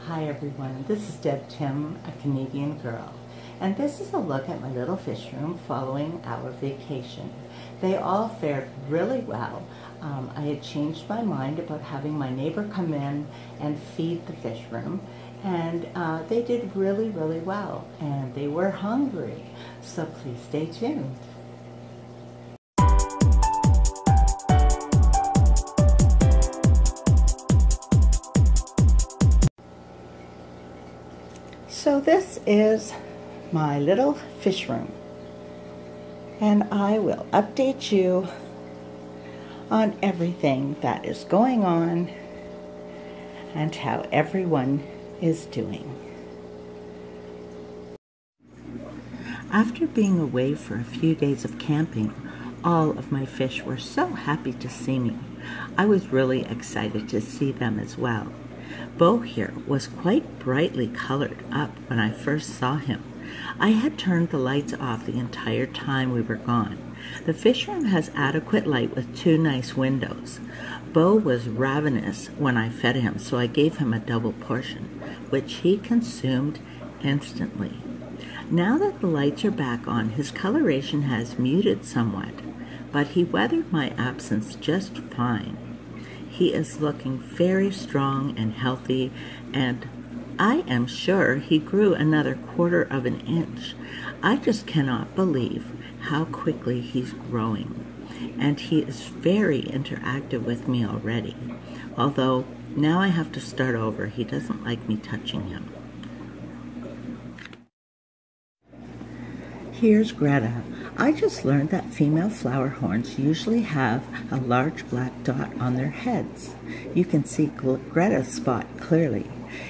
Hi everyone, this is Deb Tim, a Canadian girl, and this is a look at my little fish room following our vacation. They all fared really well. I had changed my mind about having my neighbor come in and feed the fish room, and they did really well, and they were hungry, so please stay tuned. So this is my little fish room, and I will update you on everything that is going on and how everyone is doing. After being away for a few days of camping, all of my fish were so happy to see me. I was really excited to see them as well. Bo here was quite brightly colored up when I first saw him. I had turned the lights off the entire time we were gone. The fish room has adequate light with 2 nice windows. Bo was ravenous when I fed him, so I gave him a double portion, which he consumed instantly. Now that the lights are back on, his coloration has muted somewhat, but he weathered my absence just fine. He is looking very strong and healthy, and I am sure he grew another 1/4 of an inch. I just cannot believe how quickly he's growing, and he is very interactive with me already. Although now I have to start over. He doesn't like me touching him. Here's Greta. I just learned that female flower horns usually have a large black dot on their heads. You can see Greta's spot clearly.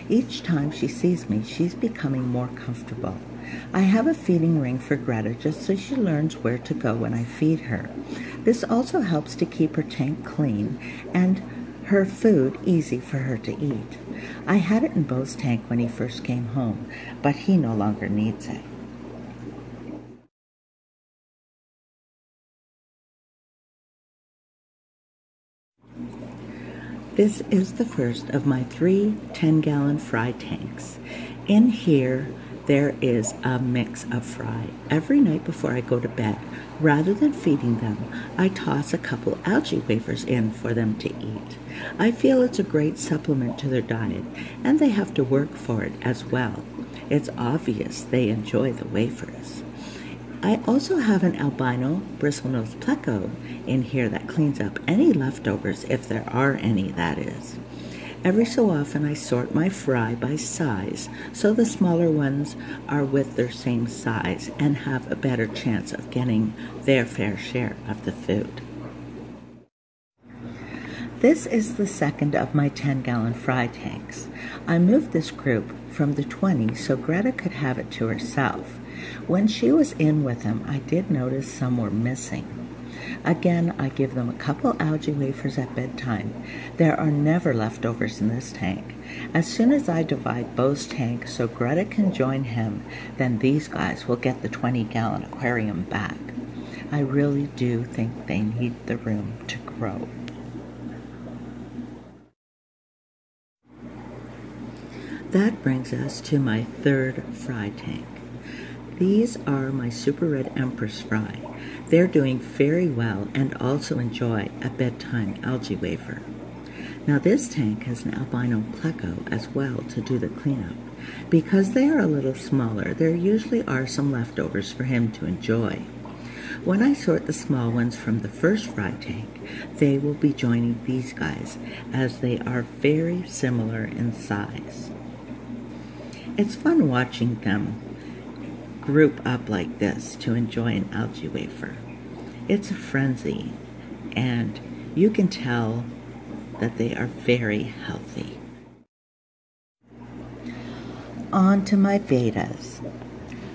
Each time she sees me, she's becoming more comfortable. I have a feeding ring for Greta just so she learns where to go when I feed her. This also helps to keep her tank clean and her food easy for her to eat. I had it in Bo's tank when he first came home, but he no longer needs it. This is the first of my 3 10-gallon fry tanks. In here, there is a mix of fry. Every night before I go to bed, rather than feeding them, I toss a couple algae wafers in for them to eat. I feel it's a great supplement to their diet, and they have to work for it as well. It's obvious they enjoy the wafers. I also have an albino bristlenose pleco in here that cleans up any leftovers, if there are any, that is. Every so often I sort my fry by size, so the smaller ones are with their same size and have a better chance of getting their fair share of the food. This is the second of my 10-gallon fry tanks. I moved this group from the 20 so Greta could have it to herself. When she was in with them, I did notice some were missing. Again, I give them a couple algae wafers at bedtime. There are never leftovers in this tank. As soon as I divide Bo's tank so Greta can join him, then these guys will get the 20-gallon aquarium back. I really do think they need the room to grow. That brings us to my 3rd fry tank. These are my Super Red Empress fry. They're doing very well and also enjoy a bedtime algae wafer. Now this tank has an albino pleco as well to do the cleanup. Because they are a little smaller, there usually are some leftovers for him to enjoy. When I sort the small ones from the first fry tank, they will be joining these guys as they are very similar in size. It's fun watching them group up like this to enjoy an algae wafer. It's a frenzy, and you can tell that they are very healthy. On to my betas.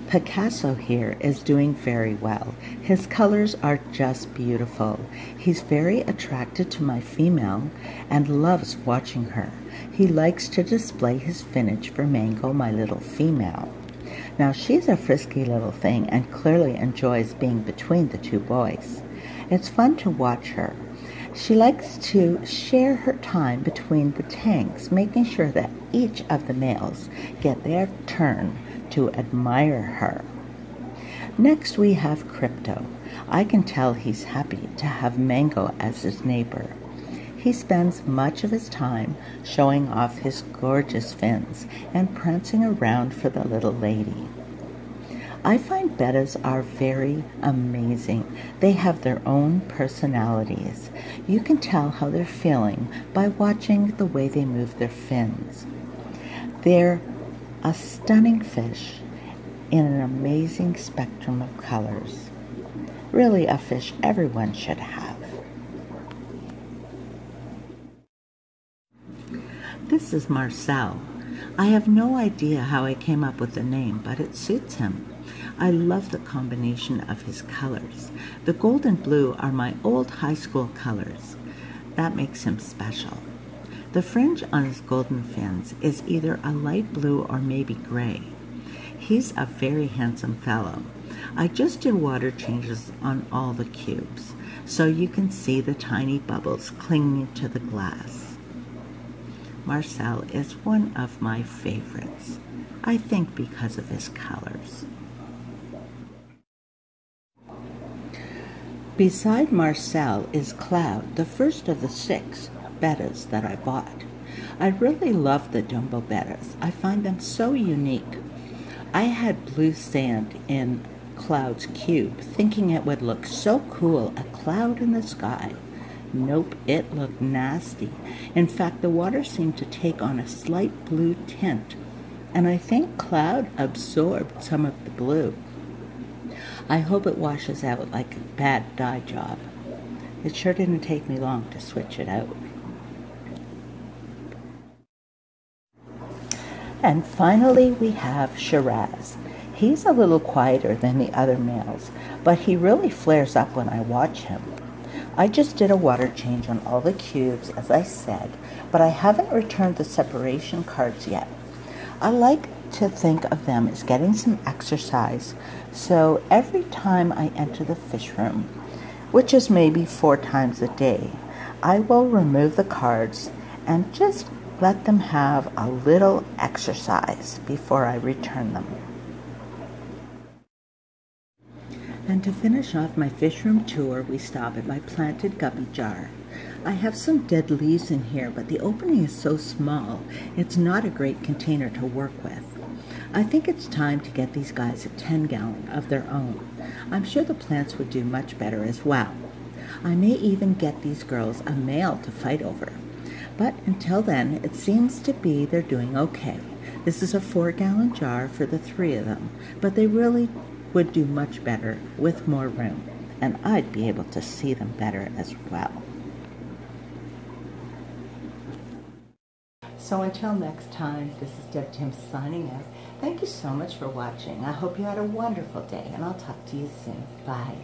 Picasso here is doing very well. His colors are just beautiful. He's very attracted to my female and loves watching her. He likes to display his finnage for Mango, my little female. Now she's a frisky little thing and clearly enjoys being between the 2 boys. It's fun to watch her. She likes to share her time between the tanks, making sure that each of the males get their turn to admire her. Next we have Crypto. I can tell he's happy to have Mango as his neighbor. He spends much of his time showing off his gorgeous fins and prancing around for the little lady. I find bettas are very amazing. They have their own personalities. You can tell how they're feeling by watching the way they move their fins. They're a stunning fish in an amazing spectrum of colors. Really a fish everyone should have. This is Marcel. I have no idea how I came up with the name, but it suits him. I love the combination of his colors. The gold and blue are my old high school colors. That makes him special. The fringe on his golden fins is either a light blue or maybe gray. He's a very handsome fellow. I just did water changes on all the cubes, so you can see the tiny bubbles clinging to the glass. Marcel is one of my favorites, I think because of his colors. Beside Marcel is Cloud, the first of the 6 bettas that I bought. I really love the Dumbo bettas. I find them so unique. I had blue sand in Cloud's cube, thinking it would look so cool, a cloud in the sky. Nope, it looked nasty. In fact, the water seemed to take on a slight blue tint, and I think Cloud absorbed some of the blue. I hope it washes out like a bad dye job. It sure didn't take me long to switch it out. And finally we have Shiraz. He's a little quieter than the other males, but he really flares up when I watch him. I just did a water change on all the cubes, as I said, but I haven't returned the separation cards yet. I like to think of them as getting some exercise, so every time I enter the fish room, which is maybe 4 times a day, I will remove the cards and just let them have a little exercise before I return them. And to finish off my fish room tour, we stop at my planted guppy jar. I have some dead leaves in here, but the opening is so small, it's not a great container to work with. I think it's time to get these guys a 10-gallon of their own. I'm sure the plants would do much better as well. I may even get these girls a male to fight over. But until then, it seems to be they're doing okay. This is a 4-gallon jar for the 3 of them, but they really would do much better with more room, and I'd be able to see them better as well. So until next time, this is Deb Tim signing out. Thank you so much for watching. I hope you had a wonderful day, and I'll talk to you soon. Bye.